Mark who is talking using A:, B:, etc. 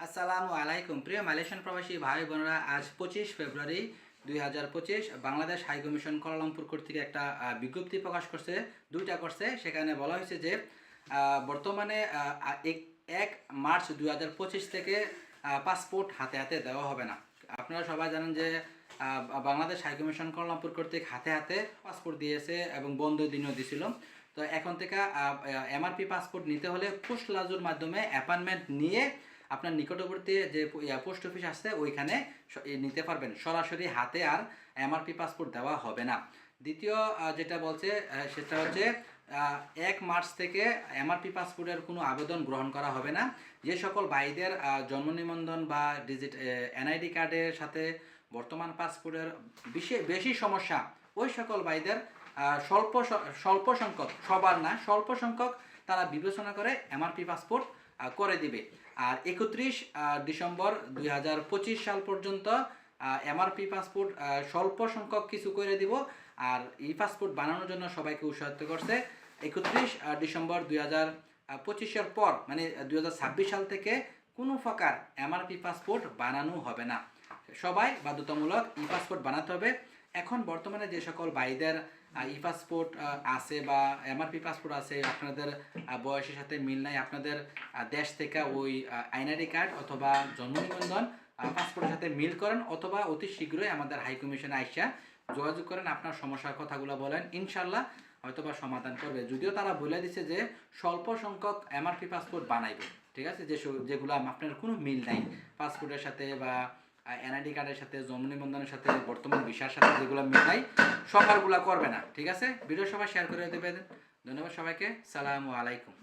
A: আসসালামু আলাইকুম প্রিয় মালয়েশিয়ান প্রবাসী ভাই বোনেরা, আজ 25 ফেব্রুয়ারি 2025 বাংলাদেশ হাই কমিশন কুয়ালালামপুর কর্তৃক একটা বিজ্ঞপ্তি প্রকাশ করছে, দুইটা করছে। সেখানে বলা হয়েছে যে বর্তমানে 1 মার্চ 2025 থেকে পাসপোর্ট হাতে হাতে দেওয়া হবে না। আপনারা সবাই জানেন যে বাংলাদেশ হাই কমিশন কুয়ালালামপুর কর্তৃক হাতে হাতে পাসপোর্ট দিয়েছে এবং বন্ধ দিনও দিয়েছিল। তো এখন থেকে এমআরপি পাসপোর্ট নিতে হলে পোস্ট লাজুর মাধ্যমে অ্যাপয়েন্টমেন্ট নিয়ে আপনার নিকটবর্তী যে পোস্ট অফিস আছে ওইখানে নিতে পারবেন। সরাসরি হাতে আর এমআরপি পাসপোর্ট দেওয়া হবে না। দ্বিতীয় যেটা বলছে সেটা হচ্ছে 1 মার্চ থেকে এমআরপি পাসপোর্টের কোনো আবেদন গ্রহণ করা হবে না। যে সকল ভাইদের জন্ম নিবন্ধন বা এনআইডি কার্ডের সাথে বর্তমান পাসপোর্টের বেশি সমস্যা, ওই সকল ভাইদের স্বল্প সংখ্যক, সবার না, স্বল্প সংখ্যক তারা বিবেচনা করে এমআরপি পাসপোর্ট করে দিবে। আর 31 ডিসেম্বর 2025 সাল পর্যন্ত এমআরপি পাসপোর্ট স্বল্প সংখ্যক কিছু করে দিব। আর এই পাসপোর্ট বানানোর জন্য সবাইকে উৎসাহিত করছে। 31 ডিসেম্বর 2025-এর পর মানে 2026 সাল থেকে কোনো প্রকার এমআরপি পাসপোর্ট বানানো হবে না। সবাই বাধ্যতামূলক ই পাসপোর্ট বানাতে হবে। এখন বর্তমানে যে সকল ভাইদের ই পাসপোর্ট আছে বা এমআরপি পাসপোর্ট আছে, আপনাদের বয়সের সাথে মিল নাই, আপনাদের দেশ থেকে ওই আইনআইডি কার্ড অথবা জন্ম নিবন্ধন পাসপোর্টের সাথে মিল করেন, অথবা অতি শীঘ্রই আমাদের হাই কমিশনে আইসা যোগাযোগ করেন, আপনার সমস্যার কথাগুলো বলেন, ইনশাল্লাহ হয়তোবা সমাধান করবে। যদিও তারা বলে দিচ্ছে যে স্বল্প সংখ্যক এমআরপি পাসপোর্ট বানাইবে, ঠিক আছে, যেগুলো আপনার কোনো মিল নাই পাসপোর্টের সাথে বা এনআইডি কার্ডের সাথে, জন্ম নিবন্ধনের সাথে, বর্তমান ভিসার সাথে যেগুলো মিল নাই সকালগুলো করবে না, ঠিক আছে। ভিডিও সবাই শেয়ার করে দেবেন। ধন্যবাদ সবাইকে। সালামু আলাইকুম।